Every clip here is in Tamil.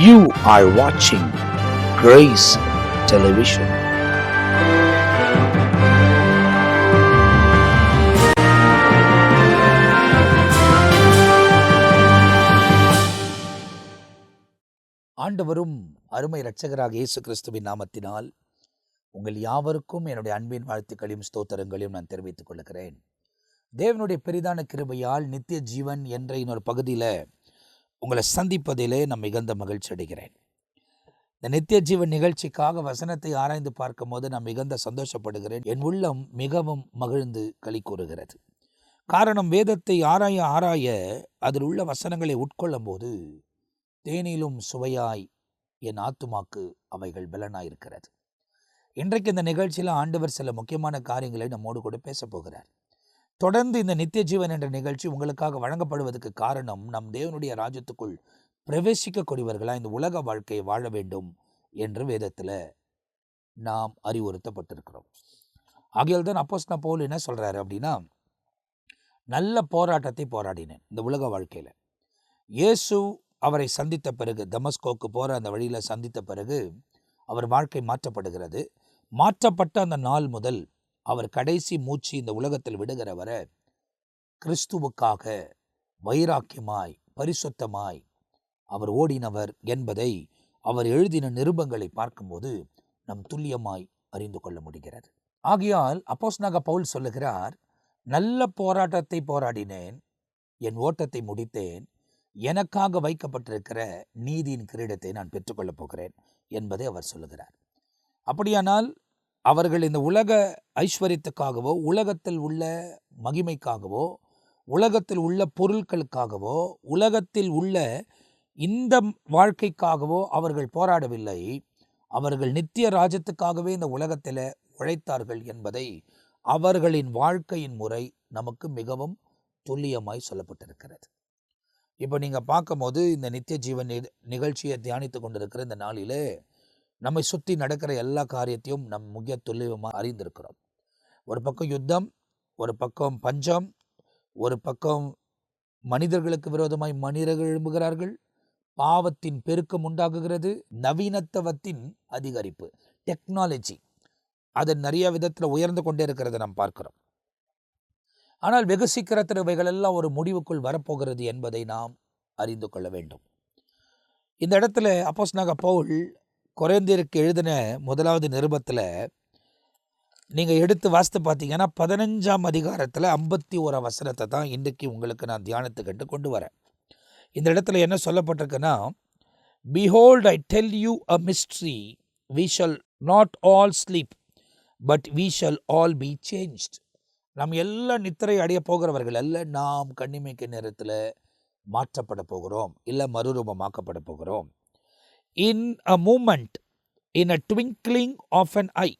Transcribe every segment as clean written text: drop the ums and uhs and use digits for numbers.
You are watching Grace Television. ஆண்டவரும் அருமை இரட்சகராக இயேசு கிறிஸ்துவின் நாமத்தினால் உங்கள் யாவருக்கும் என்னுடைய அன்பின் வாழ்த்துக்களையும் ஸ்தோத்திரங்களையும் நான் தெரிவித்துக் கொள்கிறேன். தேவனுடைய பெரிதான கிருபையால் நித்திய ஜீவன் என்ற இன்னொரு பகுதியில் உங்களை சந்திப்பதிலே நான் மிகுந்த மகிழ்ச்சி அடைகிறேன். இந்த நித்திய ஜீவன் நிகழ்ச்சிக்காக வசனத்தை ஆராய்ந்து பார்க்கும் போது நான் மிகுந்த சந்தோஷப்படுகிறேன். என் உள்ளம் மிகவும் மகிழ்ந்து களி கூறுகிறது. காரணம், வேதத்தை ஆராய அதில் உள்ள வசனங்களை உட்கொள்ளும் போது தேனிலும் சுவையாய் என் ஆத்துமாக்கு அவைகள் பலனாயிருக்கிறது. இன்றைக்கு இந்த நிகழ்ச்சியில் ஆண்டவர் சில முக்கியமான காரியங்களை நம்மோடு கூட பேச போகிறார். தொடர்ந்து இந்த நித்திய ஜீவன் என்ற நிகழ்ச்சி உங்களுக்காக வழங்கப்படுவதற்கு காரணம், நம் தேவனுடைய ராஜ்யத்துக்குள் பிரவேசிக்கக்கூடியவர்களாக இந்த உலக வாழ்க்கையை வாழ வேண்டும் என்று வேதத்தில் நாம் அறிவுறுத்தப்பட்டிருக்கிறோம். ஆகையால் தான் அப்போஸ்தலன் பவுல் என்ன சொல்கிறாரு அப்படின்னா, நல்ல போராட்டத்தை போராடினேன். இந்த உலக வாழ்க்கையில் இயேசு அவரை சந்தித்த பிறகு, தமஸ்கோக்கு போகிற அந்த வழியில் சந்தித்த பிறகு அவர் வாழ்க்கை மாற்றப்படுகிறது. மாற்றப்பட்ட அந்த நாள் முதல் அவர் கடைசி மூச்சு இந்த உலகத்தில் விடுகிற வர கிறிஸ்துவுக்காக வைராக்கியமாய் பரிசுத்தமாய் அவர் ஓடினவர் என்பதை அவர் எழுதின நிருபங்களை பார்க்கும்போது நம் துல்லியமாய் அறிந்து கொள்ள முடிகிறது. ஆகையால் அப்போஸ்தலனாகிய பவுல் சொல்லுகிறார், நல்ல போராட்டத்தை போராடினேன், என் ஓட்டத்தை முடித்தேன், எனக்காக வைக்கப்பட்டிருக்கிற நீதியின் கிரீடத்தை நான் பெற்றுக்கொள்ளப் போகிறேன் என்பதை அவர் சொல்லுகிறார். அப்படியானால் அவர்கள் இந்த உலக ஐஸ்வர்யத்துக்காகவோ, உலகத்தில் உள்ள மகிமைக்காகவோ, உலகத்தில் உள்ள பொருட்களுக்காகவோ, உலகத்தில் உள்ள இந்த வாழ்க்கைக்காகவோ அவர்கள் போராடவில்லை. அவர்கள் நித்திய ராஜ்யத்துக்காகவே இந்த உலகத்தில் உழைத்தார்கள் என்பதை அவர்களின் வாழ்க்கையின் முறை நமக்கு மிகவும் துல்லியமாய் சொல்லப்பட்டிருக்கிறது. இப்போ நீங்கள் பார்க்கும்போது இந்த நித்திய ஜீவன் நிகழ்ச்சியை தியானித்து கொண்டிருக்கிற இந்த நாளிலே நம்மை சுற்றி நடக்கிற எல்லா காரியத்தையும் நம் மிக துல்லியமாக அறிந்திருக்கிறோம். ஒரு பக்கம் யுத்தம், ஒரு பக்கம் பஞ்சம், ஒரு பக்கம் மனிதர்களுக்கு விரோதமாய் மனிதர்கள் எழும்புகிறார்கள், பாவத்தின் பெருக்கம் உண்டாகுகிறது, நவீனத்துவத்தின் அதிகரிப்பு, டெக்னாலஜி அது நிறைய விதத்தில் உயர்ந்து கொண்டே இருக்கிறத நாம் பார்க்கிறோம். ஆனால் வெகு சீக்கிரத்தில் இவைகளெல்லாம் ஒரு முடிவுக்குள் வரப்போகிறது என்பதை நாம் அறிந்து கொள்ள வேண்டும். இந்த இடத்துல அப்போஸ்தலனாகிய பவுல் கொரிந்தியருக்கு எழுதின முதலாவது நிருபத்தில் நீங்கள் எடுத்து வாசித்து பார்த்தீங்கன்னா 15ஆம் அதிகாரத்தில் 51 வசனத்தை தான் இன்றைக்கு உங்களுக்கு நான் தியானத்துக்கிட்டு கொண்டு வரேன். இந்த இடத்துல என்ன சொல்லப்பட்டிருக்குன்னா, Behold, I tell you a mystery, we shall not all sleep, but we shall all be changed. நாம் எல்லாம் நித்திரை அடைய போகிறவர்கள் அல்ல, நாம் கண்ணிமைக்கு நேரத்தில் மாற்றப்பட போகிறோம், இல்லை மறுரூபமாக்கப்பட போகிறோம். In a moment, in a twinkling of an eye,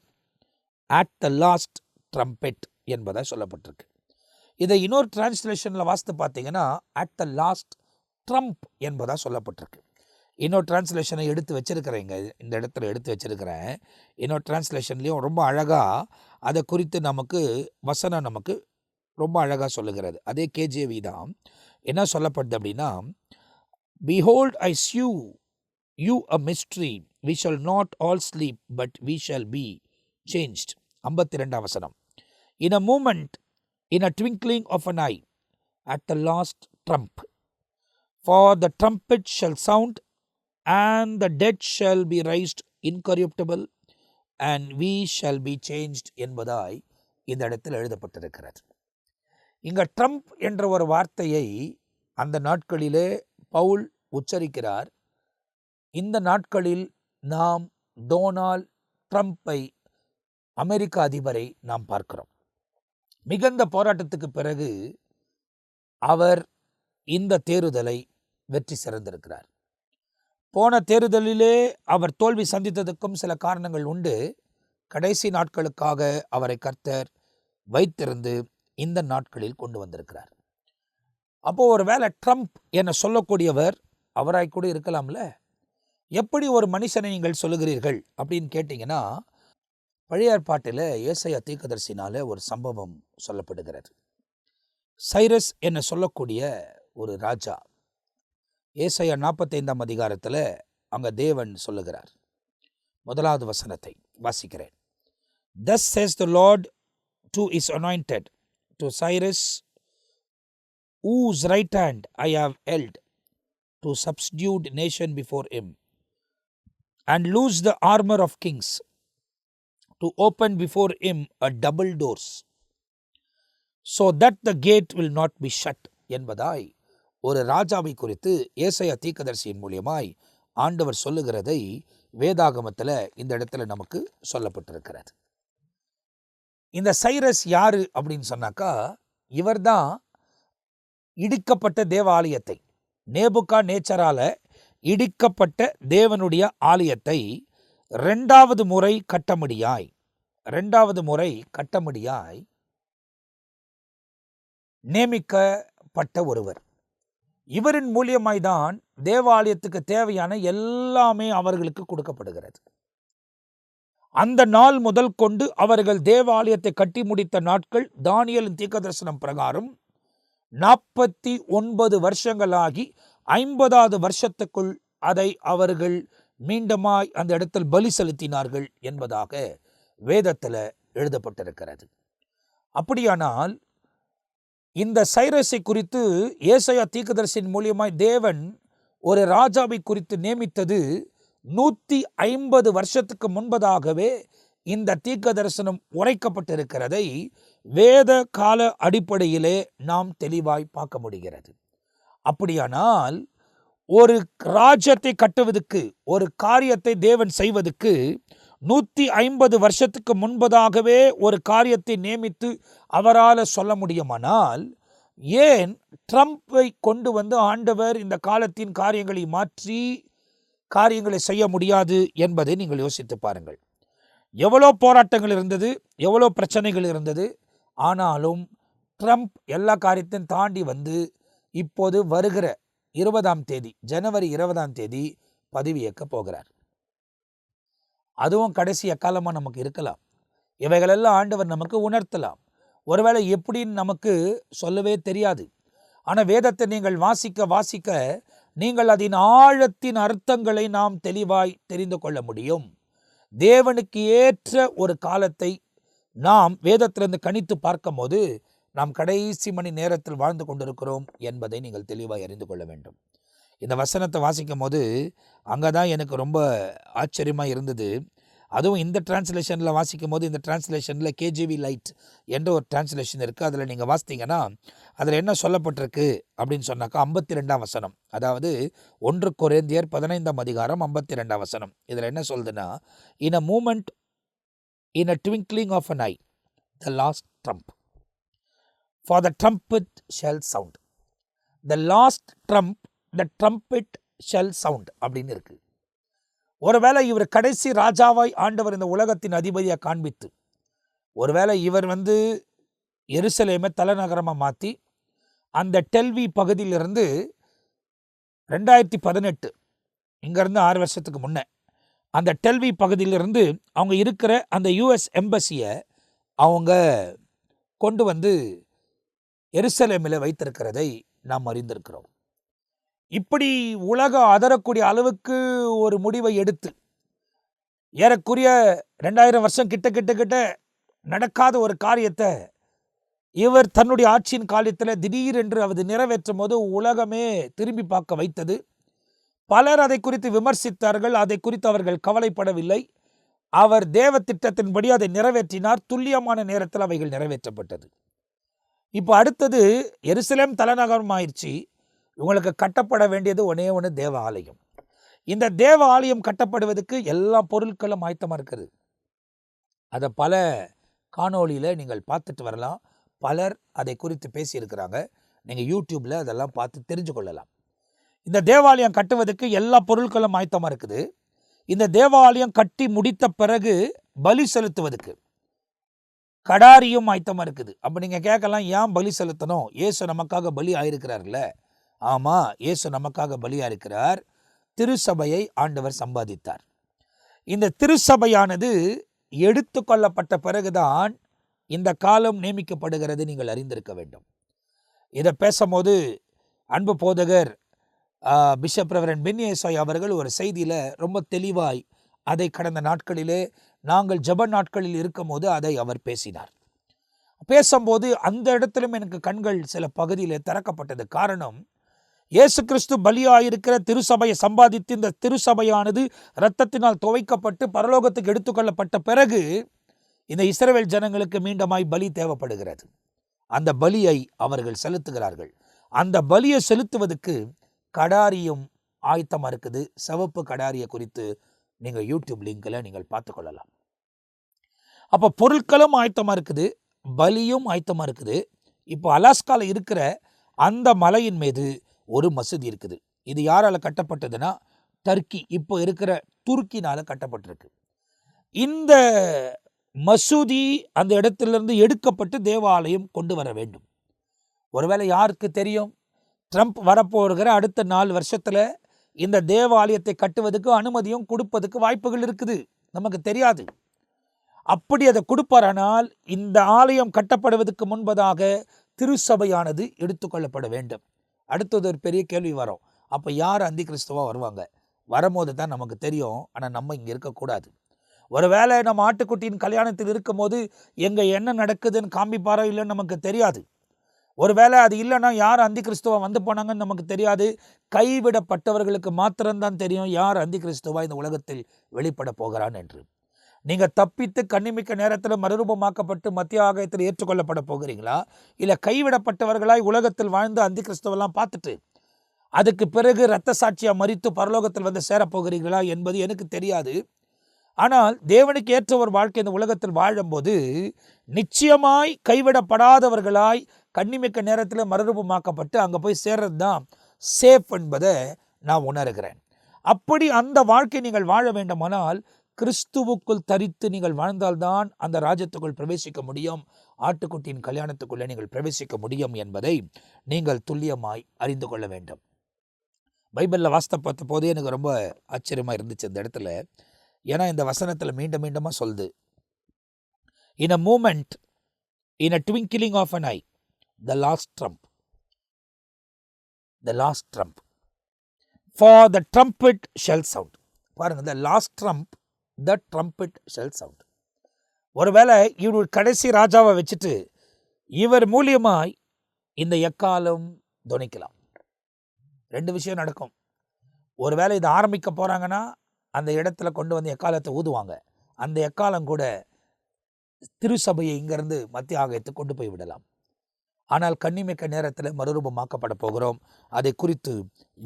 at the last trumpet என்பதாக சொல்லப்பட்டிருக்கு. இதை இன்னொரு டிரான்ஸ்லேஷனில் வாசித்து பார்த்தீங்கன்னா at the last trump என்பதாக சொல்லப்பட்டிருக்கு. இன்னொரு டிரான்ஸ்லேஷனை எடுத்து வச்சிருக்கிறேங்க, இந்த இடத்துல எடுத்து வச்சிருக்கிறேன். இன்னொரு டிரான்ஸ்லேஷன்லேயும் ரொம்ப அழகாக அதை குறித்து நமக்கு வசனம் நமக்கு ரொம்ப அழகாக சொல்லுகிறது. அதே கேஜேவி தான். என்ன சொல்லப்படுது அப்படின்னா, Behold, I shew you a mystery, we shall not all sleep, but we shall be changed. 52ஆம் வசனம். In a moment, in a twinkling of an eye, at the last trump, for the trumpet shall sound, and the dead shall be raised incorruptible, and we shall be changed என்பதாய் இந்த இடத்தில் எழுதப்பட்டிருக்கிறது. இங்க ட்ரம்ப் என்ற ஒரு வார்த்தையை அந்த நாட்களிலே பவுல் உச்சரிக்கிறார். இந்த நாட்களில் நாம் டொனால்ட் ட்ரம்பை, அமெரிக்க அதிபரை நாம் பார்க்கிறோம். மிகுந்த போராட்டத்துக்கு பிறகு அவர் இந்த தேர்தலை வெற்றி சிறந்திருக்கிறார். போன தேர்தலிலே அவர் தோல்வி சந்தித்ததுக்கும் சில காரணங்கள் உண்டு. கடைசி நாட்களுக்காக அவரை கர்த்தர் வைத்திருந்து இந்த நாட்களில் கொண்டு வந்திருக்கிறார். அப்போ ஒரு வேளை ட்ரம்ப் என சொல்லக்கூடியவர் அவராய் கூட இருக்கலாம்ல. எப்படி ஒரு மனுஷனை நீங்கள் சொல்லுகிறீர்கள் அப்படின்னு கேட்டிங்கன்னா, பழைய ஏற்பாட்டில் ஏசாயா தீர்க்கதரிசினால ஒரு சம்பவம் சொல்லப்படுகிறது. சைரஸ் என்ன சொல்லக்கூடிய ஒரு ராஜா, ஏசாயா 45ஆம் அதிகாரத்தில் அங்க தேவன் சொல்லுகிறார். முதலாவது வசனத்தை வாசிக்கிறேன். Thus says the Lord to his anointed, to Cyrus, whose right hand I have held, to subdue the nation before him, and loose the armor of kings, to open before him a double doors, so that the gate will not be shut என்பதாய் ஒரு ராஜாவை குறித்து ஏசாயா தீர்க்கதரிசியின் மூலியமாய் ஆண்டவர் சொல்லுகிறதை வேதாகமத்தில் இந்த இடத்துல நமக்கு சொல்லப்பட்டிருக்கிறது. இந்த சைரஸ் யாரு அப்படின்னு சொன்னாக்கா, இவர்தான் இடிக்கப்பட்ட தேவ ஆலயத்தை, நேபுகாத்நேச்சரால இடிக்கப்பட்ட தேவனுடைய ஆலயத்தை இரண்டாவது முறை கட்டமுடியாய் நியமிக்கப்பட்ட ஒருவர். இவரின் மூலியமாய்தான் தேவாலயத்துக்கு தேவையான எல்லாமே அவர்களுக்கு கொடுக்கப்படுகிறது. அந்த நாள் முதல் கொண்டு அவர்கள் தேவாலயத்தை கட்டி முடித்த நாட்கள் தானியேலின் தீர்க்கதரிசனம் பிரகாரம் 49 வருஷங்களாகி 50வது வருஷத்துக்குள் அதை அவர்கள் மீண்டுமாய் அந்த இடத்தில் பலி செலுத்தினார்கள் என்பதாக வேதத்தில் எழுதப்பட்டிருக்கிறது. அப்படியானால் இந்த சைரஸை குறித்து ஏசாயா தீர்க்கதரிசியின் மூலியமாய் தேவன் ஒரு ராஜாவை குறித்து நியமித்தது 150 வருஷத்துக்கு முன்பதாகவே இந்த தீர்க்க தரிசனம் உரைக்கப்பட்டிருக்கிறதை வேத கால அடிப்படையிலே நாம் தெளிவாய் பார்க்க முடிகிறது. அப்படியானால் ஒரு ராஜ்யத்தை கட்டுவதற்கு, ஒரு காரியத்தை தேவன் செய்வதற்கு 150 வருஷத்துக்கு முன்பதாகவே ஒரு காரியத்தை நியமித்து அவரால் சொல்ல முடியுமானால், ஏன் ட்ரம்பை கொண்டு வந்து ஆண்டவர் இந்த காலத்தின் காரியங்களை மாற்றி காரியங்களை செய்ய முடியாது என்பதை நீங்கள் யோசித்து பாருங்கள். எவ்வளோ போராட்டங்கள் இருந்தது, எவ்வளோ பிரச்சனைகள் இருந்தது. ஆனாலும் ட்ரம்ப் எல்லா காரியத்தையும் தாண்டி வந்து இப்போது வருகிற 20ஆம் தேதி, ஜனவரி 20ஆம் தேதி பதவியேற்க போகிறார். அதுவும் கடைசி எக்காலமாக நமக்கு இருக்கலாம். இவைகளெல்லாம் ஆண்டவர் நமக்கு உணர்த்தலாம். ஒருவேளை எப்படின்னு நமக்கு சொல்லவே தெரியாது. ஆனால் வேதத்தை நீங்கள் வாசிக்க நீங்கள் அதன் ஆழத்தின் அர்த்தங்களை நாம் தெளிவாய் தெரிந்து கொள்ள முடியும். தேவனுக்கு ஏற்ற ஒரு காலத்தை நாம் வேதத்திலிருந்து கணித்து பார்க்கும் போது நாம் கடைசி மணி நேரத்தில் வாழ்ந்து கொண்டிருக்கிறோம் என்பதை நீங்கள் தெளிவாய் அறிந்து கொள்ள வேண்டும். இந்த வசனத்தை வாசிக்கும் போது அங்கே தான் எனக்கு ரொம்ப ஆச்சரியமாக இருந்தது. அதுவும் இந்த டிரான்ஸ்லேஷனில் வாசிக்கும் போது, இந்த டிரான்ஸ்லேஷனில் KJV லைட் என்ற ஒரு டிரான்ஸ்லேஷன் இருக்குது. அதில் நீங்கள் வாசித்தீங்கன்னா அதில் என்ன சொல்லப்பட்டிருக்கு அப்படின்னு சொன்னாக்கா 52ஆம் வசனம், அதாவது 1 கொரிந்தியர் 15ஆம் அதிகாரம் 52ஆம் வசனம். இதில் என்ன சொல்லுதுன்னா, in a moment, in a twinkling of an eye, the last trump, for the trumpet shall sound. The last trump, the trumpet shall sound அப்படின்னு இருக்கு. ஒருவேளை இவர் கடைசி ராஜாவாய் ஆண்டவர் இந்த உலகத்தின் அதிபதியை காண்பித்து, ஒருவேளை இவர் வந்து எருசலேமை தலைநகரமாக மாற்றி அந்த டெல்வி பகுதியிலிருந்து 2018 இங்கேருந்து 6 வருஷத்துக்கு முன்னே அந்த டெல்வி பகுதியிலிருந்து அவங்க இருக்கிற அந்த US எம்பசியை அவங்க கொண்டு வந்து எருசலேமில் வைத்திருக்கிறதை நாம் அறிந்திருக்கிறோம். இப்படி உலகம் அதரக்கூடிய அளவுக்கு ஒரு முடிவை எடுத்து ஏறக்குறைய 2000 வருஷம் கிட்ட நடக்காத ஒரு காரியத்தை இவர் தன்னுடைய ஆட்சியின் காலத்தில் திடீரென்று அது நிறைவேற்றும் போது உலகமே திரும்பி பார்க்க வைத்தது. பலர் அதை குறித்து விமர்சித்தார்கள். அதை குறித்து அவர்கள் கவலைப்படவில்லை. அவர் தேவ திட்டத்தின்படி அதை நிறைவேற்றினார். துல்லியமான நேரத்தில் அவைகள் நிறைவேற்றப்பட்டது. இப்போ அடுத்தது எருசலேம் தலைநகரம் ஆயிடுச்சு. உங்களுக்கு கட்டப்பட வேண்டியது ஒன்று தேவ ஆலயம். இந்த தேவ ஆலயம் கட்டப்படுவதற்கு எல்லா பொருட்களும் ஆயத்தமாக இருக்குது. அதை பல காணொளியில் நீங்கள் பார்த்துட்டு வரலாம். பலர் அதை குறித்து பேசியிருக்கிறாங்க. நீங்கள் யூடியூப்பில் அதெல்லாம் பார்த்து தெரிஞ்சு கொள்ளலாம். இந்த தேவாலயம் கட்டுவதற்கு எல்லா பொருட்களும் ஆயத்தமாக இருக்குது. இந்த தேவாலயம் கட்டி முடித்த பிறகு பலி செலுத்துவதற்கு கடாரியும் ஆயத்தமாக இருக்குது. அப்போ நீங்கள் கேட்கலாம், ஏன் பலி செலுத்தணும்? இயேசு நமக்காக பலி ஆயிருக்கிறார்ல. ஆமாம், இயேசு நமக்காக பலியாக இருக்கிறார். திருச்சபையை ஆண்டவர் சம்பாதித்தார். இந்த திருச்சபையானது எடுத்து கொள்ளப்பட்ட பிறகுதான் இந்த காலம் நியமிக்கப்படுகிறது. நீங்கள் அறிந்திருக்க வேண்டும். இதை பேசும்போது அன்பு போதகர் பிஷப் ரெவரண்ட் பென்னி ஏசாயா அவர்கள் ஒரு செய்தியில் ரொம்ப தெளிவாய் அதை கடந்த நாட்களிலே நாங்கள் ஜெப நாட்களில் இருக்கும் போது அதை அவர் பேசினார். பேசும்போது அந்த இடத்திலும் எனக்கு கண்கள் சில பகுதியிலே திறக்கப்பட்டது. காரணம், இயேசு கிறிஸ்து பலியாயிருக்கிற திருசபையை சம்பாதித்து இந்த திருசபையானது இரத்தத்தினால் துவைக்கப்பட்டு பரலோகத்துக்கு எடுத்துக்கொள்ளப்பட்ட பிறகு இந்த இஸ்ரவேல் ஜனங்களுக்கு மீண்டுமாய் பலி தேவைப்படுகிறது. அந்த பலியை அவர்கள் செலுத்துகிறார்கள். அந்த பலியை செலுத்துவதற்கு கடாரியும் ஆயத்தமாக இருக்குது. சிவப்பு கடாரியை குறித்து நீங்கள் யூடியூப் லிங்கில் நீங்கள் பார்த்துக்கொள்ளலாம். அப்போ பொருட்களும் ஆயத்தமாக இருக்குது, பலியும் ஆயத்தமாக இருக்குது. இப்போ அலாஸ்காவில் இருக்கிற அந்த மலையின் மீது ஒரு மசூதி இருக்குது. இது யாரால் கட்டப்பட்டதுன்னா டர்க்கி, இப்போ இருக்கிற துருக்கினால் கட்டப்பட்டிருக்கு. இந்த மசூதி அந்த இடத்திலிருந்து எடுக்கப்பட்டு தேவாலயம் கொண்டு வர வேண்டும். ஒருவேளை யாருக்கு தெரியும், ட்ரம்ப் வரப்போகிற அடுத்த 4 வருஷத்தில் இந்த தேவாலயத்தை கட்டுவதற்கு அனுமதியும் கொடுப்பதற்கு வாய்ப்புகள் இருக்குது, நமக்கு தெரியாது. அப்படி அதை கொடுப்பாரானால் இந்த ஆலயம் கட்டப்படுவதற்கு முன்பதாக திருச்சபையானது எடுத்துக்கொள்ளப்பட வேண்டும். அடுத்தது ஒரு பெரிய கேள்வி வரும், அப்போ யார் அந்தி கிறிஸ்துவா வருவாங்க? வரும்போது தான் நமக்கு தெரியும். ஆனால் நம்ம இங்கே இருக்கக்கூடாது. ஒருவேளை நம்ம ஆட்டுக்குட்டியின் கல்யாணத்தில் இருக்கும் போது எங்கே என்ன நடக்குதுன்னு காமிப்பாரோ இல்லைன்னு நமக்கு தெரியாது. ஒருவேளை அது இல்லைன்னா யார் அந்தி கிறிஸ்துவா வந்து போனாங்கன்னு நமக்கு தெரியாது. கைவிடப்பட்டவர்களுக்கு மாத்திரம்தான் தெரியும் யார் அந்தி கிறிஸ்துவா இந்த உலகத்தில் வெளிப்பட போகிறான் என்று. நீங்கள் தப்பித்து கண்ணிமிக்க நேரத்தில் மறுரூபமாக்கப்பட்டு மத்திய ஆகாயத்தில் ஏற்றுக்கொள்ளப்பட போகிறீங்களா, இல்லை கைவிடப்பட்டவர்களாய் உலகத்தில் வாழ்ந்து அந்தி கிறிஸ்துவெல்லாம் பார்த்துட்டு அதுக்கு பிறகு இரத்த சாட்சியாக மரித்து பரலோகத்தில் வந்து சேரப்போகிறீர்களா என்பது எனக்கு தெரியாது. ஆனால் தேவனுக்கு ஏற்ற ஒரு வாழ்க்கை இந்த உலகத்தில் வாழும்போது நிச்சயமாய் கைவிடப்படாதவர்களாய் கண்ணிமிக்க நேரத்தில் மறுரூபமாக்கப்பட்டு அங்கே போய் சேர்றது தான் சேஃப் என்பதை நான் உணர்கிறேன். அப்படி அந்த வாழ்க்கை நீங்கள் வாழ வேண்டுமானால் கிறிஸ்துவுக்குள் தரித்து நீங்கள் வாழ்ந்தால்தான் அந்த ராஜ்யத்துக்குள் பிரவேசிக்க முடியும், ஆட்டுக்குட்டியின் கல்யாணத்துக்குள்ளே நீங்கள் பிரவேசிக்க முடியும் என்பதை நீங்கள் துல்லியமாய் அறிந்து கொள்ள வேண்டும். பைபிளில் வாசித்த பார்த்த போதே எனக்கு ரொம்ப ஆச்சரியமாக இருந்துச்சு இந்த இடத்துல. ஏன்னா இந்த வசனத்தில் மீண்டும் மீண்டுமாக சொல்லுது, in a moment, in a twinkling of an eye, the last trump, for the trumpet shall sound. பாருங்க, the last trump, the trumpet shall sound. ஒருவேளை இவர் கடைசி ராஜாவை வச்சுட்டு இவர் மூலியமாய் இந்த எக்காலம் துணிக்கலாம். 2 விஷயம் நடக்கும். ஒருவேளை இதை ஆரம்பிக்க போறாங்கன்னா அந்த இடத்துல கொண்டு வந்து எக்காலத்தை ஊதுவாங்க. அந்த எக்காலம் கூட திருசபையை இங்கிருந்து மத்திய ஆகாயத்துக்கு கொண்டு போய் விடலாம். ஆனால் கண்ணிமிக்க நேரத்தில் மறுரூபமாக்கப்பட போகிறோம். அதை குறித்து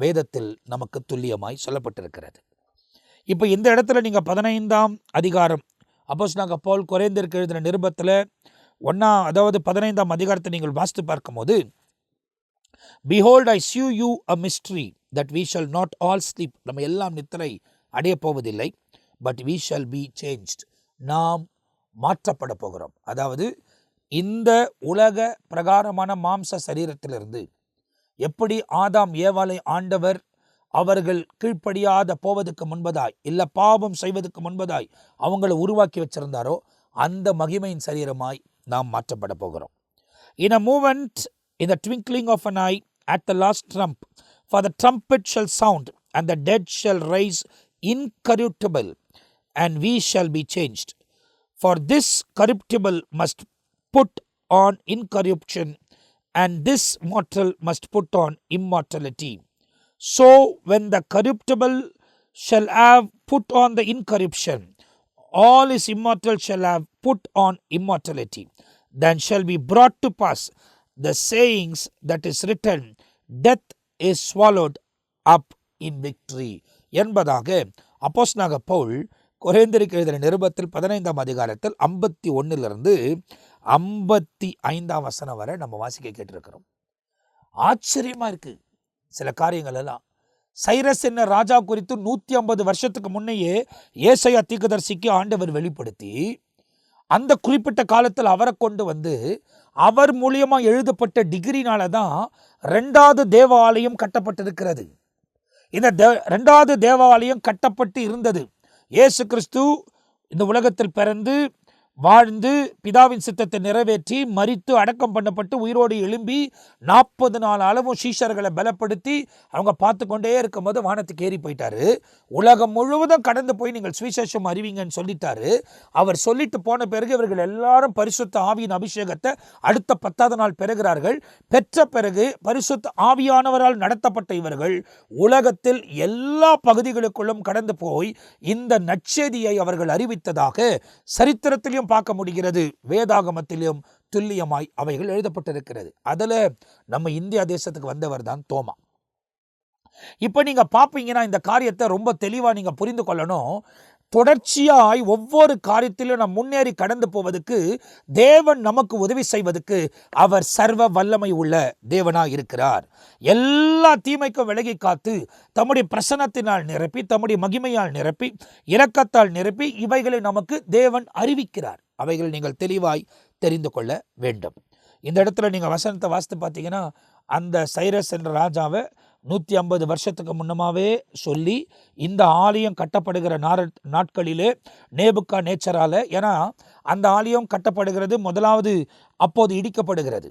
வேதத்தில் நமக்கு துல்லியமாய் சொல்லப்பட்டிருக்கிறது. இப்போ இந்த இடத்துல நீங்கள் 15ஆம் அதிகாரம் அப்போஸ்தலனாகிய பவுல் கொரிந்தியருக்கு எழுதின நிருபத்தில் 15ஆம் அதிகாரத்தை நீங்கள் வாசித்து பார்க்கும்போது, Behold, I shew you a mystery, that we shall not all sleep. நம்ம எல்லாம் நித்திரை அடைய போவதில்லை, but we shall be changed. நாம் மாற்றப்பட போகிறோம். அதாவது இந்த உலக பிரகாரமான மாம்ச சரீரத்திலிருந்து எப்படி ஆதாம் ஏவாளை ஆண்டவர் அவர்கள் கீழ்ப்படியாத போவதற்கு முன்பதாய், இல்லை பாவம் செய்வதற்கு முன்பதாய் அவங்களை உருவாக்கி வச்சிருந்தாரோ அந்த மகிமையின் சரீரமாய் நாம் மாற்றப்பட போகிறோம். In a moment, in the twinkling of an eye, at the last trump, for the trumpet shall sound, and the dead shall rise incorruptible, and we shall be changed. For this corruptible must put on incorruption, and this mortal must put on immortality. So when the corruptible shall have put on the incorruption, all is immortal shall have put on immortality. Then shall be brought to pass the sayings that is written, death is swallowed up in victory. என்பதாக அப்போஸ்தலனாகிய பவுல் கொரிந்தியருக்கு எழுதின நிருபத்தில் 15ஆம் அதிகாரத்தில் 51 55 வசனம் வரை நம்ம வாசிக்க கேட்டிருக்கிறோம். ஆச்சரியமா இருக்கு சில காரியங்கள் எல்லாம். சைரஸ் என்ன ராஜா குறித்து 150 வருஷத்துக்கு முன்னையே ஏசாயா தீர்க்கதரிசிக்கு ஆண்டவர் வெளிப்படுத்தி அந்த குறிப்பிட்ட காலத்தில் அவரை கொண்டு வந்து அவர் மூலியமா எழுதப்பட்ட டிகிரினால தான் 2வது தேவாலயம் கட்டப்பட்டிருக்கிறது. இந்த 2வது தேவாலயம் கட்டப்பட்டு இருந்தது. இயேசு கிறிஸ்து இந்த உலகத்தில் பிறந்து வாழ்ந்து பிதாவின் சித்தத்தை நிறைவேற்றி மரித்து அடக்கம் பண்ணப்பட்டு உயிரோடு எழும்பி 40 நாள் அளவும் சீஷர்களை பலப்படுத்தி அவங்க பார்த்து கொண்டே இருக்கும்போது வானத்துக்கு ஏறி போயிட்டாரு. உலகம் முழுவதும் கடந்து போய் நீங்கள் சுவிசேஷம் அறிவிங்கன்னு சொல்லிட்டாரு. அவர் சொல்லிட்டு போன பிறகு இவர்கள் எல்லாரும் பரிசுத்த ஆவியின் அபிஷேகத்தை அடுத்த 10வது நாள் பெறுகிறார்கள். பெற்ற பிறகு பரிசுத்த ஆவியானவரால் நடத்தப்பட்ட இவர்கள் உலகத்தில் எல்லா பகுதிகளுக்குள்ளும் கடந்து போய் இந்த நற்செய்தியை அவர்கள் அறிவித்ததாக சரித்திரத்திலும் பார்க்க முடிகிறது. வேதாகமத்திலும் துல்லியமாய் அவைகள் எழுதப்பட்டிருக்கிறது. அதுல நம்ம இந்தியா தேசத்துக்கு வந்தவர் தான் தோமா. இப்ப நீங்க பாப்பீங்கன்னா இந்த காரியத்தை ரொம்ப தெளிவா நீங்க புரிந்து கொள்ளணும். தொடர்ச்சியாய் ஒவ்வொரு காரியத்திலும் நாம் முன்னேறி கடந்து போவதற்கு தேவன் நமக்கு உதவி செய்வதற்கு அவர் சர்வ வல்லமை உள்ள தேவனாய் இருக்கிறார். எல்லா தீமைக்கும் விலகி காத்து தம்முடைய பிரசன்னத்தினால் நிரப்பி தம்முடைய மகிமையால் நிரப்பி இரக்கத்தால் நிரப்பி இவைகளை நமக்கு தேவன் அறிவிக்கிறார். அவைகளை நீங்கள் தெளிவாய் தெரிந்து கொள்ள வேண்டும். இந்த இடத்துல நீங்கள் வசனத்தை வாசித்து பார்த்தீங்கன்னா அந்த சைரஸ் என்ற ராஜாவை 150 வருஷத்துக்கு முன்னமாவே சொல்லி இந்த ஆலயம் கட்டப்படுகிற நாட்களிலே நேபுகாத்நேச்சரால, ஏன்னா அந்த ஆலயம் கட்டப்படுகிறது முதலாவது அப்போது இடிக்கப்படுகிறது.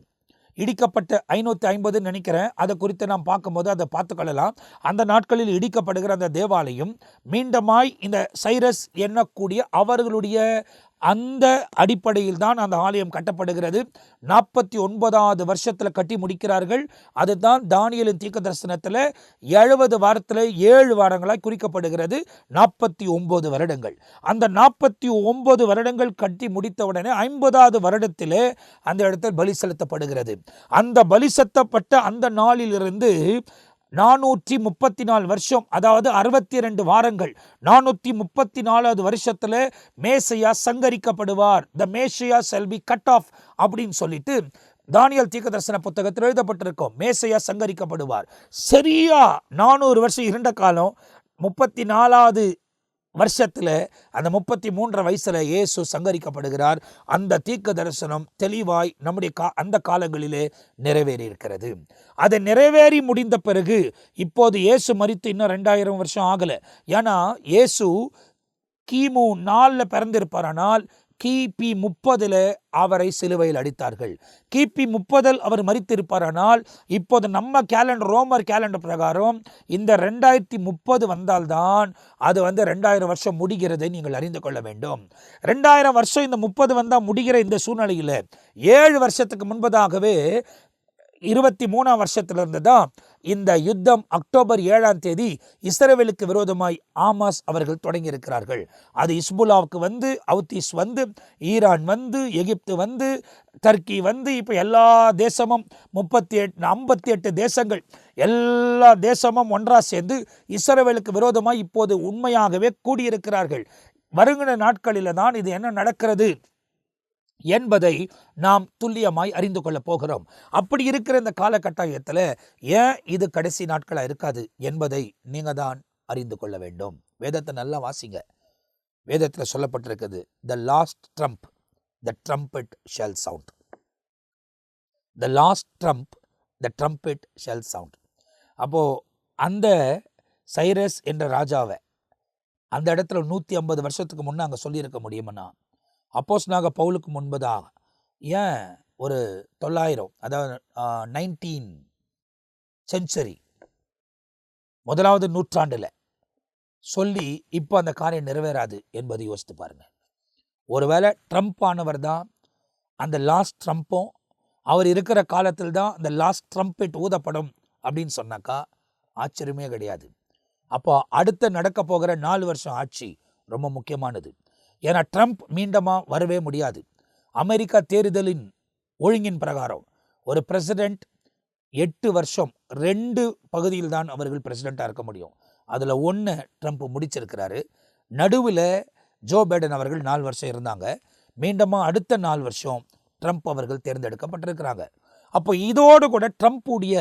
இடிக்கப்பட்ட 550 நினைக்கிறேன். அதை குறித்து நாம் பார்க்கும்போது அதை பார்த்துக்கொள்ளலாம். அந்த நாட்களில் இடிக்கப்படுகிற அந்த தேவாலயம் மீண்டுமாய் இந்த சைரஸ் எண்ணக்கூடிய அவர்களுடைய அந்த அடிப்படையில் தான் அந்த ஆலயம் கட்டப்படுகிறது. 49வது வருஷத்தில் கட்டி முடிக்கிறார்கள். அதுதான் தானியேலின் தீர்க்க தரிசனத்தில் 70 வாரத்தில் 7 வாரங்களாய் குறிக்கப்படுகிறது. 49 வருடங்கள். அந்த 49 வருடங்கள் கட்டி முடித்தவுடனே 50வது வருடத்திலே அந்த இடத்தில் பலி செலுத்தப்படுகிறது. அந்த பலி செலுத்தப்பட்ட அந்த நாளிலிருந்து 434 வருஷம், அதாவது 62 வாரங்கள், 434வது வருஷத்துல மேசியா சங்கரிக்கப்படுவார். த மேசியா ஷல் பி கட் ஆஃப் அப்படின்னு சொல்லிட்டு தானியேல் தீர்க்க தரிசன புத்தகத்தில் எழுதப்பட்டிருக்கும். மேசியா சங்கரிக்கப்படுவார். சரியா 400 வருஷம் இருண்ட காலம். 34வது வருஷத்தில் அந்த 33 வயசுல இயேசு சங்கரிக்கப்படுகிறார். அந்த தீர்க்க தரிசனம் தெளிவாய் நம்முடைய அந்த காலங்களிலே நிறைவேறி இருக்கிறது. அதை நிறைவேறி முடிந்த பிறகு இப்போது இயேசு மரித்து இன்னும் 2000 வருஷம் ஆகலை. ஏன்னா இயேசு கிமு 4 பிறந்திருப்பாரானால் கிபி 30 அவரை சிலுவையில் அடித்தார்கள். கிபி 30 அவர் மரித்திருப்பாரானால் இப்போது நம்ம கேலண்டர், ரோமர் கேலண்டர் பிரகாரம் இந்த 2030 வந்தால்தான் அது 2000 வருஷம் முடிகிறதை நீங்கள் அறிந்து கொள்ள வேண்டும். 2000 வருஷம் இந்த 30 வந்தால் முடிகிற இந்த சூழ்நிலையில் 7 வருஷத்துக்கு முன்பதாகவே 23ஆம் வருஷத்திலிருந்து தான் இந்த யுத்தம் அக்டோபர் 7ஆம் தேதி இஸ்ரவேலுக்கு விரோதமாய் ஆமாஸ் அவர்கள் தொடங்கி இருக்கிறார்கள். அது இஸ்புல்லாவுக்கு வந்து, ஹவுதீஸ் வந்து, ஈரான் வந்து, எகிப்து வந்து, டர்க்கி வந்து, இப்போ எல்லா தேசமும் 58 தேசங்கள், எல்லா தேசமும் ஒன்றா சேர்ந்து இஸ்ரவேலுக்கு விரோதமாய் இப்போது உண்மையாகவே கூடியிருக்கிறார்கள். வருகிற நாட்களில் தான் இது என்ன நடக்கிறது என்பதை நாம் துல்லியமாய் அறிந்து கொள்ள போகிறோம். அப்படி இருக்கிற இந்த காலகட்டாயத்தில் ஏன் இது கடைசி நாட்களாக இருக்காது என்பதை நீங்க தான் அறிந்து கொள்ள வேண்டும். வேதத்தை நல்லா வாசிங்க. வேதத்தில் சொல்லப்பட்டிருக்குது, the last trump, the trumpet shall sound. The last trump, the trumpet shall sound. அப்போ அந்த சைரஸ் என்ற ராஜாவை அந்த இடத்துல 150 வருஷத்துக்கு முன்னே அங்கே சொல்லியிருக்க முடியுமன்னா, அப்போஸ்தலனாகிய பவுலுக்கு முன்பதாக ஏன் ஒரு 900, அதாவது 19th செஞ்சுரி, முதலாவது நூற்றாண்டில் சொல்லி இப்போ அந்த காரியம் நிறைவேறாது என்பதை யோசித்து பாருங்க. ஒருவேளை ட்ரம்ப் ஆனவர் தான் அந்த லாஸ்ட் ட்ரம்ப்பும் அவர் இருக்கிற காலத்தில் தான் அந்த லாஸ்ட் ட்ரம்பெட் ஊதப்படும் அப்படின்னு சொன்னாக்கா ஆச்சரியமே கிடையாது. அப்போ அடுத்த நடக்க போகிற 4 வருஷம் ஆட்சி ரொம்ப முக்கியமானது. ஏன்னா ட்ரம்ப் மீண்டுமா வரவே முடியாது. அமெரிக்கா தேர்தலின் ஒழுங்கின் பிரகாரம் ஒரு பிரசிடென்ட் 8 வருஷம் 2 பகுதியில் தான் அவர்கள் பிரசிடெண்ட்டாக இருக்க முடியும். அதில் 1 ட்ரம்ப் முடிச்சிருக்கிறாரு. நடுவில் ஜோ பைடன் அவர்கள் 4 வருஷம் இருந்தாங்க. மீண்டுமா அடுத்த 4 வருஷம் ட்ரம்ப் அவர்கள் தேர்ந்தெடுக்கப்பட்டிருக்கிறாங்க. அப்போ இதோடு கூட ட்ரம்ப்புடைய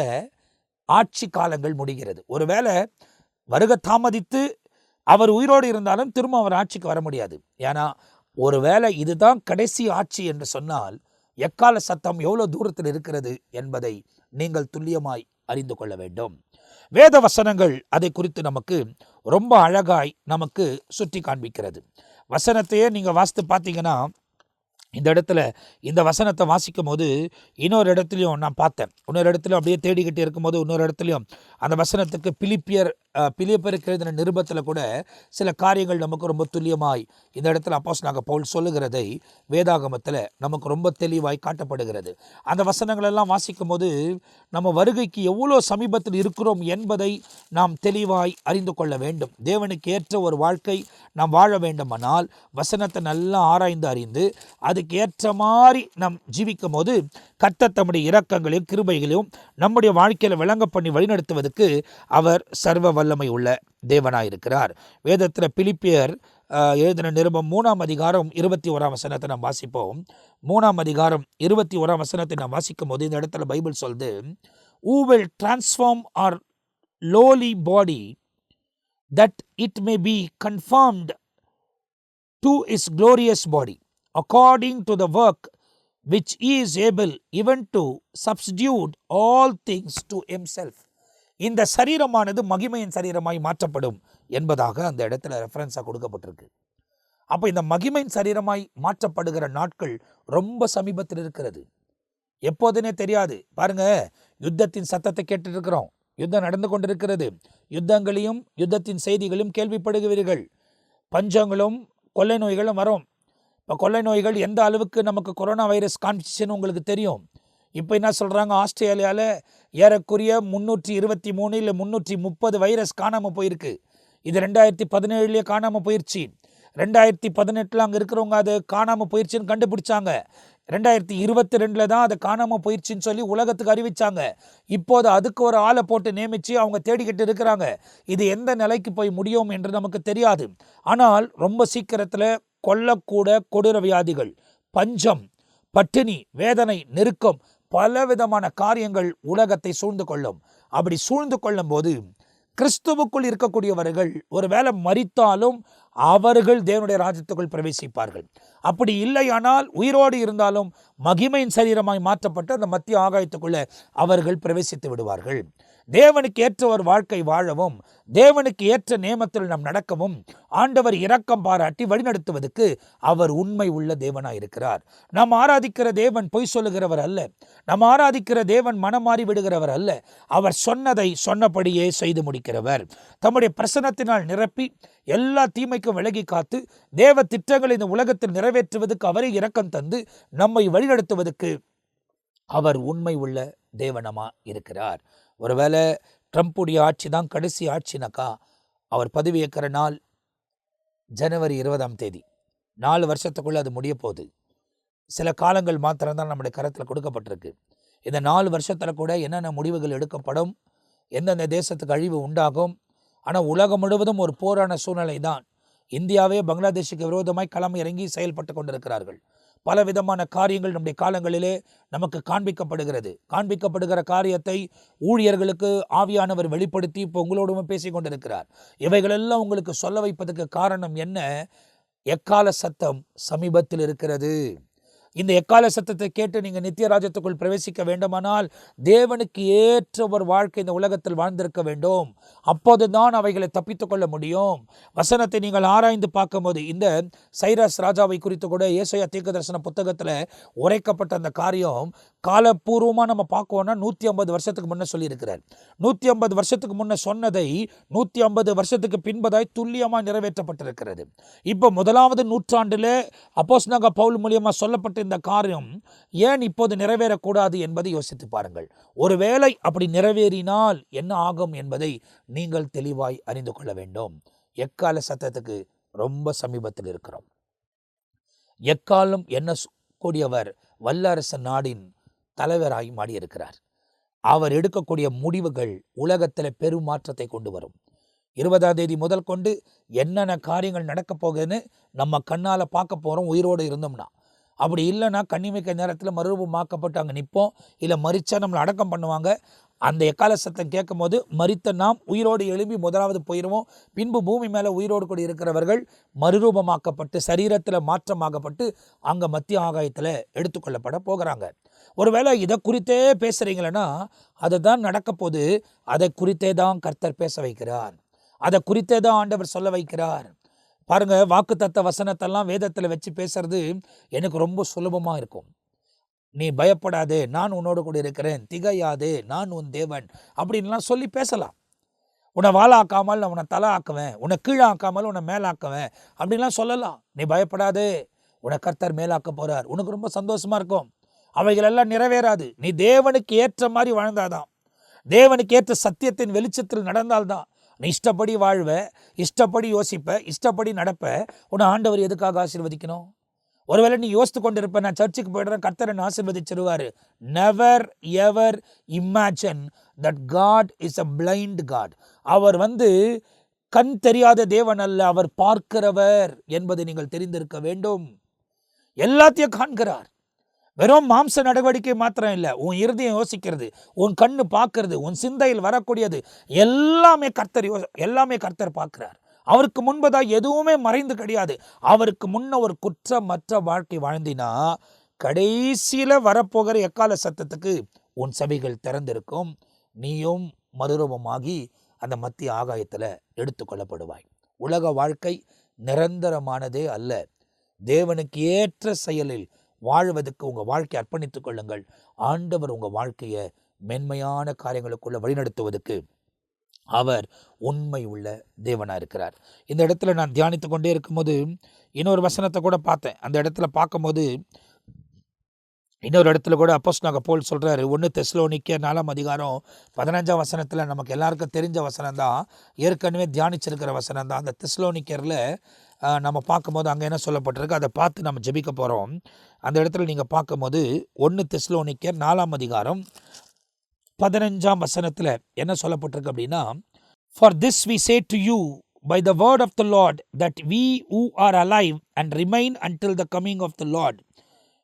ஆட்சி காலங்கள் முடிகிறது. ஒருவேளை வருக தாமதித்து அவர் உயிரோடு இருந்தாலும் திரும்ப அவர் ஆட்சிக்கு வர முடியாது. ஏன்னா ஒருவேளை இதுதான் கடைசி ஆட்சி என்று சொன்னால் எக்கால சத்தம் எவ்வளோ தூரத்தில் இருக்கிறது என்பதை நீங்கள் துல்லியமாய் அறிந்து கொள்ள வேண்டும். வேத வசனங்கள் அதை குறித்து நமக்கு ரொம்ப அழகாய் நமக்கு சுட்டி காண்பிக்கிறது. வசனத்தையே நீங்கள் வாசித்து பார்த்தீங்கன்னா இந்த இடத்துல இந்த வசனத்தை வாசிக்கும் போது இன்னொரு இடத்துலையும் நான் பார்த்தேன். இன்னொரு இடத்துலையும் அப்படியே தேடிக்கிட்டே இருக்கும்போது இன்னொரு இடத்துலையும் அந்த வசனத்துக்கு பிலிப்பியருக்கு எழுதின நிருபத்தில் கூட சில காரியங்கள் நமக்கு ரொம்ப துல்லியமாய் இந்த இடத்துல அப்போஸ்தலனாகிய பவுல் சொல்லுகிறதை வேதாகமத்தில் நமக்கு ரொம்ப தெளிவாய் காட்டப்படுகிறது. அந்த வசனங்களெல்லாம் வாசிக்கும் போது நம்ம வருகைக்கு எவ்வளோ சமீபத்தில் இருக்கிறோம் என்பதை நாம் தெளிவாய் அறிந்து கொள்ள வேண்டும். தேவனுக்கு ஏற்ற ஒரு வாழ்க்கை நாம் வாழ வேண்டுமானால் வசனத்தை நல்லா ஆராய்ந்து அறிந்து அதுக்கு ஏற்ற மாதிரி நாம் ஜீவிக்கும் போது கர்த்தர் தம்முடைய இரக்கங்களையும் கிருபைகளையும் நம்முடைய வாழ்க்கையில் விளங்க பண்ணி வழிநடத்துவதற்கு அவர் சர்வ வல்லமை உள்ள தேவனாயிருக்கிறார். வேதத்தில் பிலிப்பியர் எழுதின நிருபம் 3ஆம் அதிகாரம் 21ஆம் வசனத்தை நாம் வாசிப்போம். 3ஆம் அதிகாரம் 21ஆம் வசனத்தை நாம் வாசிக்கும் போது இந்த இடத்துல பைபிள் சொல்லுது, who will transform our lowly body that it may be conformed to his glorious body according to the work which he is able even to substitute all things to himself. இந்த சரீரமானது மகிமையின் சரீரமாய் மாற்றப்படும் என்பதாக அந்த இடத்துல ரெஃபரன்ஸாக கொடுக்கப்பட்டிருக்கு. அப்போ இந்த மகிமையின் சரீரமாய் மாற்றப்படுகிற நாட்கள் ரொம்ப சமீபத்தில் இருக்கிறது. எப்போதுனே தெரியாது. பாருங்க, யுத்தத்தின் சத்தத்தை கேட்டு இருக்கிறோம். யுத்தம் நடந்து கொண்டிருக்கிறது. யுத்தங்களையும் யுத்தத்தின் செய்திகளையும் கேள்விப்படுகிறீர்கள். பஞ்சங்களும் கொள்ளை நோய்களும் வரும். இப்போ கொள்ளை நோய்கள் எந்த அளவுக்கு நமக்கு கொரோனா வைரஸ் காமிச்சிச்சுன்னு உங்களுக்கு தெரியும். இப்போ என்ன சொல்கிறாங்க, ஆஸ்திரேலியாவில் ஏறக்குறைய 323 இல்லை 330 வைரஸ் காணாமல் போயிருக்கு. இது 2017 காணாமல் போயிடுச்சு. 2018 அங்கே இருக்கிறவங்க அது காணாமல் போயிடுச்சுன்னு கண்டுபிடிச்சாங்க. 2022 தான் அது காணாமல் போயிடுச்சுன்னு சொல்லி உலகத்துக்கு அறிவிச்சாங்க. இப்போது அதுக்கு ஒரு ஆளை போட்டு நியமித்து அவங்க தேடிக்கிட்டு இருக்கிறாங்க. இது எந்த நிலைக்கு போய் முடியும் என்று நமக்கு தெரியாது. ஆனால் ரொம்ப சீக்கிரத்தில் கொல்லக்கூட கொடூர வியாதிகள், பஞ்சம், பட்டினி, வேதனை, நெருக்கம், பலவிதமான காரியங்கள் உலகத்தை சூழ்ந்து கொள்ளும். அப்படி சூழ்ந்து கொள்ளும் போது கிறிஸ்துவுக்குள் இருக்கக்கூடியவர்கள் ஒருவேளை மரித்தாலும் அவர்கள் தேவனுடைய ராஜ்யத்துக்குள் பிரவேசிப்பார்கள். அப்படி இல்லையானால் உயிரோடு இருந்தாலும் மகிமையின் சரீரமாய் மாற்றப்பட்டு அந்த மத்திய ஆகாயத்துக்குள்ள அவர்கள் பிரவேசித்து விடுவார்கள். தேவனுக்கு ஏற்ற ஒரு வாழ்க்கை வாழவும் தேவனுக்கு ஏற்ற நியமத்தில் நாம் நடக்கவும் ஆண்டவர் இரக்கம் பாராட்டி வழிநடத்துவதற்கு அவர் உண்மை உள்ள தேவனாய் இருக்கிறார். நாம் ஆராதிக்கிற தேவன் பொய் சொல்லுகிறவர் அல்ல. நாம் ஆராதிக்கிற தேவன் மனமாறி விடுகிறவர் அல்ல. அவர் சொன்னதை சொன்னபடியே செய்து முடிக்கிறவர். தம்முடைய பிரசன்னத்தினால் நிரப்பி எல்லா தீமைக்கும் விலகி காத்து தேவ திட்டங்களை இந்த உலகத்தில் நிறைவேற்றுவதற்கு அவரை இரக்கம் தந்து நம்மை வழிநடத்துவதற்கு அவர் உண்மை உள்ள தேவனமா இருக்கிறார். ஒருவேளை ட்ரம்ப்புடைய ஆட்சி தான் கடைசி ஆட்சினாக்கா அவர் பதவியேற்கிற நாள் ஜனவரி 20ஆம் தேதி. 4 வருஷத்துக்குள்ளே அது முடிய போகுது. சில காலங்கள் மாத்திரம்தான் நம்முடைய கரத்தில் கொடுக்கப்பட்டிருக்கு. இந்த 4 வருஷத்தில் கூட என்னென்ன முடிவுகள் எடுக்கப்படும், எந்தெந்த தேசத்துக்கு அழிவு உண்டாகும். ஆனால் உலகம் முழுவதும் ஒரு போரான சூழ்நிலை தான். இந்தியாவே பங்களாதேஷுக்கு விரோதமாய் களம் இறங்கி செயல்பட்டு கொண்டிருக்கிறார்கள். பல விதமான காரியங்கள் நம்முடைய காலங்களிலே நமக்கு காண்பிக்கப்படுகிற காரியத்தை ஊழியர்களுக்கு ஆவியானவர் வெளிப்படுத்தி இப்போ உங்களோடும் பேசி கொண்டிருக்கிறார். இவைகளெல்லாம் உங்களுக்கு சொல்ல வைப்பதற்கு காரணம் என்ன? எக்கால சத்தம் சமீபத்தில் இருக்கிறது. இந்த எக்கால சத்தத்தை கேட்டு நீங்கள் நித்திய ராஜ்யத்துக்குள் பிரவேசிக்க வேண்டுமானால் தேவனுக்கு ஏற்ற ஒரு வாழ்க்கை இந்த உலகத்தில் வாழ்ந்திருக்க வேண்டும். அப்போது தான் அவைகளை தப்பித்து கொள்ள முடியும். வசனத்தை நீங்கள் ஆராய்ந்து பார்க்கும்போது இந்த சைரஸ் ராஜாவை குறித்து கூட ஏசாயா தீர்க்கதரிசன புத்தகத்தில் உரைக்கப்பட்ட அந்த காரியம் காலப்பூர்வமாக நம்ம பார்க்கோன்னா 150 வருஷத்துக்கு முன்னே சொல்லியிருக்கிறார். 150 வருஷத்துக்கு முன்னே சொன்னதை 150 வருஷத்துக்கு பின்பதாய் துல்லியமாக நிறைவேற்றப்பட்டிருக்கிறது. இப்போ 1வது நூற்றாண்டில் அப்போஸ்தலனாகிய பவுல் மூலியமாக சொல்லப்பட்ட இந்த காரியம் ஏன் இப்போது நிறைவேறக்கூடாது என்பதை யோசித்து பாருங்கள். ஒருவேளை அப்படி நிறைவேறினால் என்ன ஆகும் என்பதை நீங்கள் தெளிவாய் அறிந்து கொள்ள வேண்டும். எக்கால சத்தத்துக்கு ரொம்ப சமீபத்தில் இருக்கிறோம். எக்காலம் என்ன கூடியவர் வல்லரசு நாடின் தலைவராய் மாறியிருக்கிறார். அவர் எடுக்கக்கூடிய முடிவுகள் உலகத்தில் பெரும் மாற்றத்தை கொண்டு வரும். 20ஆம் தேதி முதல் கொண்டு என்னென்ன காரியங்கள் நடக்க போகுதுன்னு நம்ம கண்ணால் பார்க்க போகிறோம் உயிரோடு இருந்தோம்னா. அப்படி இல்லைன்னா கண்ணிமைக்க நேரத்தில் மறுரூபமாக்கப்பட்டு அங்கே நிற்போம். இல்லை மரிச்சா நம்மளை அடக்கம் பண்ணுவாங்க. அந்த எக்கால சத்தம் கேட்கும் போது மரித்த நாம் உயிரோடு எழும்பி முதலாவது போயிடுவோம். பின்பு பூமி மேலே உயிரோடு கூட இருக்கிறவர்கள் மறுரூபமாக்கப்பட்டு சரீரத்தில் மாற்றமாகப்பட்டு அங்கே மத்திய ஆகாயத்தில் எடுத்துக்கொள்ளப்பட போகிறாங்க. ஒருவேளை இதை குறித்தே பேசுகிறீங்களன்னா அதை தான் நடக்க போது. அதை குறித்தே தான் கர்த்தர் பேச வைக்கிறார். அதை குறித்தே தான் ஆண்டவர் சொல்ல வைக்கிறார். பாருங்க, வாக்குத்தத்த வசனத்தெல்லாம் வேதத்தில் வச்சு பேசுறது எனக்கு ரொம்ப சுலபமாக இருக்கும். நீ பயப்படாதே, நான் உன்னோடு கூட இருக்கிறேன், திகையாதே, நான் உன் தேவன் அப்படின்லாம் சொல்லி பேசலாம். உன்னை வாழாக்காமல் நான் உன்னை தலை ஆக்குவேன், உன்னை கீழாக்காமல் உன்னை மேலாக்குவேன் அப்படின்லாம் சொல்லலாம். நீ பயப்படாதே, உன்னை கர்த்தர் மேலாக்க போறார், உனக்கு ரொம்ப சந்தோஷமா இருக்கும். அவைகளெல்லாம் நிறைவேறாது. நீ தேவனுக்கு ஏற்ற மாதிரி வாழ்ந்தாதான், தேவனுக்கு ஏற்ற சத்தியத்தின் வெளிச்சத்தில் நடந்தால்தான் நீ இஷ்டப்படி வாழ்வ, இஷ்டப்படி யோசிப்ப, இஷ்டப்படி நடப்ப. உன்னை ஆண்டவர் எதுக்காக ஆசீர்வதிக்கணும்? ஒருவேளை நீ யோசித்து கொண்டு இருப்ப, நான் சர்ச்சுக்கு போயிடுறேன், கர்த்தர் என்னை ஆசீர்வதிச்சிருவாரு. Never ever imagine that God is a blind God. அவர் கண் தெரியாத தேவன் அல்ல, அவர் பார்க்கிறவர் என்பதை நீங்கள் தெரிந்திருக்க வேண்டும். எல்லாத்தையும் காண்கிறார். வெறும் மாம்ச நடவடிக்கை மாத்திரம் இல்லை, உன் இருதயம் யோசிக்கிறது, உன் கண்ணு பார்க்கறது, உன் சிந்தையில் வரக்கூடியது எல்லாமே கர்த்தர் பார்க்கிறார். அவருக்கு முன்பதாக எதுவுமே மறைந்து கிடையாது. அவருக்கு முன்ன ஒரு குற்றமற்ற வாழ்க்கை வாழ்ந்தினா கடைசியில் வரப்போகிற எக்கால சத்தத்துக்கு உன் செவிகள் திறந்திருக்கும். நீயும் மறுரூபமாகி அந்த மத்திய ஆகாயத்தில் எடுத்துக்கொள்ளப்படுவாய். உலக வாழ்க்கை நிரந்தரமானதே அல்ல. தேவனுக்கு ஏற்ற செயலில் வாழ்வதற்கு உங்கள் வாழ்க்கையை அர்ப்பணித்துக் கொள்ளுங்கள். ஆண்டவர் உங்கள் வாழ்க்கையை மென்மையான காரியங்களுக்குள்ள வழிநடத்துவதற்கு அவர் உண்மை உள்ள தேவனாக இருக்கிறார். இந்த இடத்துல நான் தியானித்து கொண்டே இருக்கும்போது இன்னொரு வசனத்தை கூட பார்த்தேன். அந்த இடத்துல பார்க்கும்போது இன்னொரு இடத்துல கூட அப்போஸ்தலனாகிய பவுல் சொல்கிறாரு. 1 தெசலோனிக்கேயர் 4ஆம் அதிகாரம் 15ஆம் வசனத்தில் நமக்கு எல்லாருக்கும் தெரிஞ்ச வசனம் தான், ஏற்கனவே தியானிச்சிருக்கிற வசனம் தான். அந்த தெசலோனிக்கேயரில் நம்ம பார்க்கும்போது அங்கே என்ன சொல்லப்பட்டிருக்கு அதை பார்த்து நம்ம ஜெபிக்க போகிறோம். அந்த இடத்துல நீங்கள் பார்க்கும்போது 1 தெசலோனிக்கேயர் 4ஆம் அதிகாரம் 15ஆம் வசனத்தில் என்ன சொல்லப்பட்டிருக்கு அப்படின்னா, For this we say to you by the word of the Lord, that we who are alive and remain until the coming of the Lord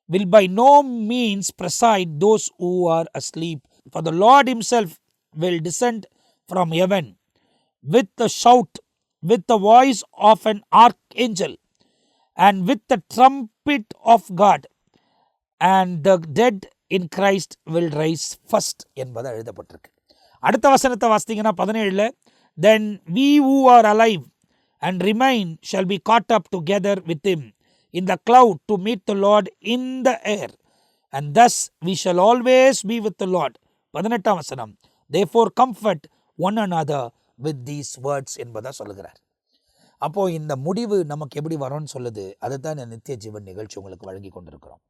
will by no means precede those who are asleep. For the Lord himself will descend from heaven with a shout, with the voice of an archangel, and with the trumpet of God, and the dead in Christ will rise first என்பது எழுதப்பட்டிருக்கு. அடுத்த வசனத்தை வாசித்தீங்கன்னா 17, Then we who are alive and remain shall be caught up together with him in the cloud to meet the Lord in the air, and thus we shall always be with the Lord. 18ஆம் வசனம், Therefore comfort one another with these words என்பதா சொல்லுகிறார். அப்போது இந்த முடிவு நமக்கு எப்படி வரும்னு சொல்லுது. அதுதான் இந்த நித்திய ஜீவன் நிகழ்ச்சி உங்களுக்கு வழங்கி கொண்டிருக்கிறோம்.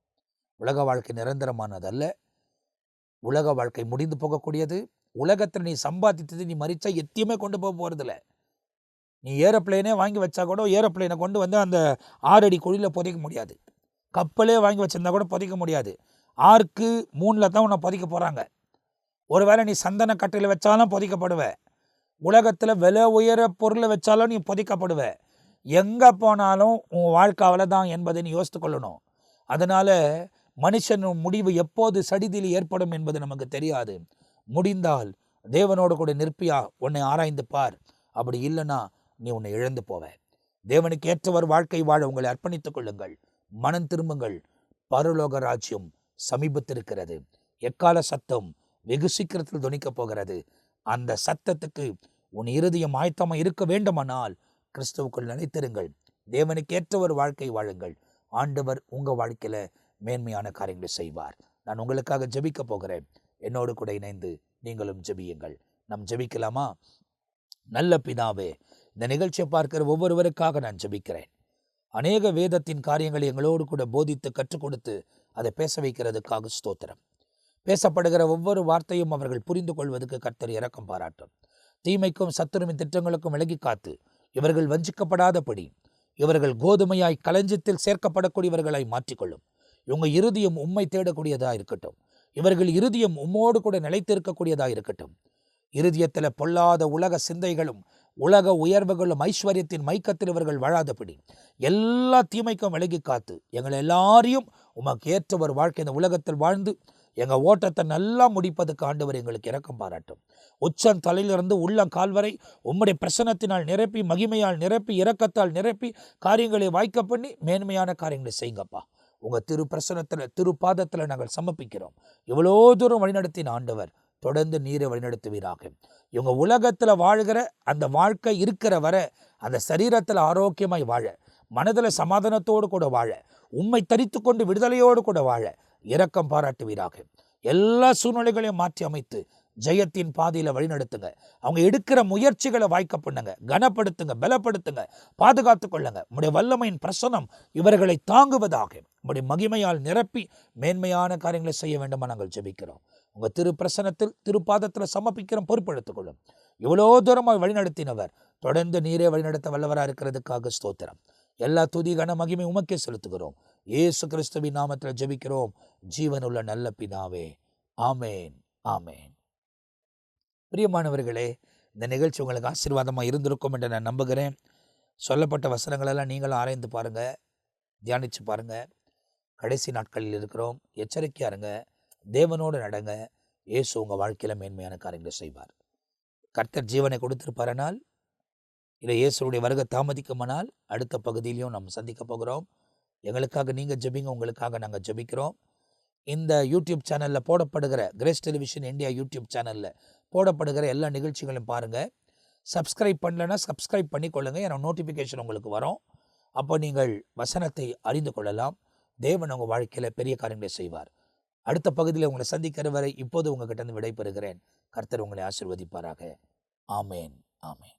உலக வாழ்க்கை நிரந்தரமானதல்ல. உலக வாழ்க்கை முடிந்து போகக்கூடியது. உலகத்தில் நீ சம்பாதித்தது நீ மறிச்சா எத்தையுமே கொண்டு போக போகிறதில்ல. நீ ஏரோப்ளேனே வாங்கி வச்சா கூட ஏரோப்ளேனை கொண்டு அந்த 6 அடி குழியில் புதைக்க முடியாது. கப்பலே வாங்கி வச்சிருந்தா கூட புதைக்க முடியாது. 6க்கு 3 தான் உன்னை புதைக்க போகிறாங்க. ஒருவேளை நீ சந்தன கட்டையில் வச்சாலும் புதைக்கப்படுவ. உலகத்தில் விலை உயர பொருளை வச்சாலும் நீ புதைக்கப்படுவ. எங்கே போனாலும் உன் வாழ்க்கை அவ்வளோதான் என்பதை நீ யோசித்து கொள்ளணும். அதனால் மனுஷன் முடிவு எப்போது சடிதியில் ஏற்படும் என்பது நமக்கு தெரியாது. முடிந்தால் தேவனோடு கூட நிற்பியா உன்னை ஆராய்ந்து பார். அப்படி இல்லைன்னா நீ உன்னை இழந்து போவ. தேவனுக்கு ஏற்றவர் வாழ்க்கை வாழ உங்களை அர்ப்பணித்துக் கொள்ளுங்கள். மனம் திரும்புங்கள். பரலோக ராஜ்யம் சமீபத்திருக்கிறது. எக்கால சத்தம் வெகு சீக்கிரத்தில் துணிக்கப் போகிறது. அந்த சத்தத்துக்கு உன் இருதயம் ஆயத்தமாக இருக்க வேண்டுமானால் கிறிஸ்துவுக்குள் நிலைத்திருங்கள். தேவனுக்கு ஏற்றவர் வாழ்க்கை வாழுங்கள். ஆண்டவர் உங்கள் வாழ்க்கையில் மேன்மையான காரியங்களை செய்வார். நான் உங்களுக்காக ஜெபிக்க போகிறேன். என்னோடு கூட இணைந்து நீங்களும் ஜெபியுங்கள். நாம் ஜெபிக்கலாமா? நல்ல பிதாவே, இந்த நிகழ்ச்சியை பார்க்கிற ஒவ்வொருவருக்காக நான் ஜெபிக்கிறேன். அநேக வேதத்தின் காரியங்களை எங்களோடு கூட போதித்து கற்றுக் கொடுத்து அதை பேச வைக்கிறதுக்காக ஸ்தோத்திரம். பேசப்படுகிற ஒவ்வொரு வார்த்தையும் அவர்கள் புரிந்து கொள்வதற்கு கர்த்தர் இரக்கம் பாராட்டும். தீமைக்கும் சத்துருவின் திட்டங்களுக்கும் விலகி காத்து இவர்கள் வஞ்சிக்கப்படாதபடி இவர்கள் கோதுமையாய் களஞ்சியத்தில் சேர்க்கப்படக்கூடியவர்களாய் மாற்றிக்கொள்ளும். இவங்க இருதயம் உம்மை தேடக்கூடியதாக இருக்கட்டும். இவர்கள் இருதயம் உம்மோடு கூட நிலைத்திருக்கக்கூடியதாக இருக்கட்டும். இருதயத்தில் பொல்லாத உலக சிந்தைகளும் உலக உயர்வுகளும் ஐஸ்வர்யத்தின் மைக்கத்தில் இவர்கள் வாழாதபடி எல்லா தீமைக்கும் விலகி காத்து எங்களை எல்லாரையும் உமக்கு ஏற்ற ஒரு வாழ்க்கை இந்த உலகத்தில் வாழ்ந்து எங்கள் ஓட்டத்தை நல்லா முடிப்பதுக்கு ஆண்டவர் எங்களுக்கு இரக்கம் பாராட்டும். உச்சம் தலையிலிருந்து உள்ளம் கால்வரை உம்முடைய பிரசன்னத்தினால் நிரப்பி, மகிமையால் நிரப்பி, இரக்கத்தால் நிரப்பி, காரியங்களை வாய்க்க பண்ணி மேன்மையான காரியங்களை செய்யுங்கப்பா. உங்கள் திரு பிரசன்னத்தில், திரு பாதத்தில் நாங்கள் சமர்ப்பிக்கிறோம். இவ்வளோ தூரம் வழிநடத்தின ஆண்டவர் தொடர்ந்து நீரை வழிநடத்துவீராக. இவங்க உலகத்தில் வாழ்கிற அந்த வாழ்க்கை இருக்கிற வர அந்த சரீரத்தில் ஆரோக்கியமாய் வாழ, மனதில் சமாதானத்தோடு கூட வாழ, உம்மை தரித்து கொண்டு விடுதலையோடு கூட வாழ இரக்கம் பாராட்டுவீராக. எல்லா சூழ்நிலைகளையும் மாற்றி அமைத்து ஜெயத்தின் பாதையில் வழிநடத்துங்க. அவங்க எடுக்கிற முயற்சிகளை வாய்க்க பண்ணுங்க, கனப்படுத்துங்க, பலப்படுத்துங்க, பாதுகாத்து கொள்ளுங்க. உம்முடைய வல்லமையின் பிரசனம் இவர்களை தாங்குவதாக உம்முடைய மகிமையால் நிரப்பி மேன்மையான காரியங்களை செய்ய வேண்டுமா நாங்கள் ஜெபிக்கிறோம். உங்கள் திரு பிரசனத்தில் திருப்பாதத்தில் சமர்ப்பிக்கிறோம், பொறுப்பெடுத்துக் கொள்ளும். இவ்வளோ தூரமாக வழிநடத்தினவர் தொடர்ந்து நீரே வழிநடத்த வல்லவராக இருக்கிறதுக்காக ஸ்தோத்திரம். எல்லா துதி கன மகிமை உமக்கே செலுத்துகிறோம். இயேசு கிறிஸ்துவின் நாமத்தில் ஜெபிக்கிறோம் ஜீவனுள்ள நல்ல பிதாவே. ஆமேன், ஆமேன். பிரியமானவர்களே, இந்த நிகழ்ச்சி உங்களுக்கு ஆசீர்வாதமாக இருந்திருக்கும் என்று நான் நம்புகிறேன். சொல்லப்பட்ட வசனங்களெல்லாம் நீங்களும் ஆராய்ந்து பாருங்கள், தியானித்து பாருங்கள். கடைசி நாட்களில் இருக்கிறோம். எச்சரிக்கையாக இருங்க, தேவனோடு நடங்க. இயேசு உங்கள் வாழ்க்கையில் மேன்மையான காரியங்களை செய்வார். கர்த்தர் ஜீவனை கொடுத்திருப்பாரனால், இல்லை இயேசுடைய வருகை தாமதிக்குமானால் அடுத்த பகுதியிலையும் நம்ம சந்திக்க போகிறோம். எங்களுக்காக நீங்கள் ஜெபிங்க, உங்களுக்காக நாங்கள் ஜெபிக்கிறோம். இந்த யூடியூப் சேனலில் போடப்படுகிற கிரேஸ் டெலிவிஷன் இந்தியா யூடியூப் சேனலில் போடப்படுகிற எல்லா நிகழ்ச்சிகளையும் பாருங்கள். சப்ஸ்கிரைப் பண்ணலைன்னா சப்ஸ்கிரைப் பண்ணிக்கொள்ளுங்கள். ஏன்னா நோட்டிஃபிகேஷன் உங்களுக்கு வரும். அப்போ நீங்கள் வசனத்தை அறிந்து கொள்ளலாம். தேவன் உங்கள் வாழ்க்கையில் பெரிய காரியங்களை செய்வார். அடுத்த பகுதியில் உங்களை சந்திக்கிற வரை இப்போது உங்ககிட்ட விடைபெறுகிறேன். கர்த்தர் உங்களை ஆசீர்வதிப்பாராக. ஆமேன், ஆமேன்.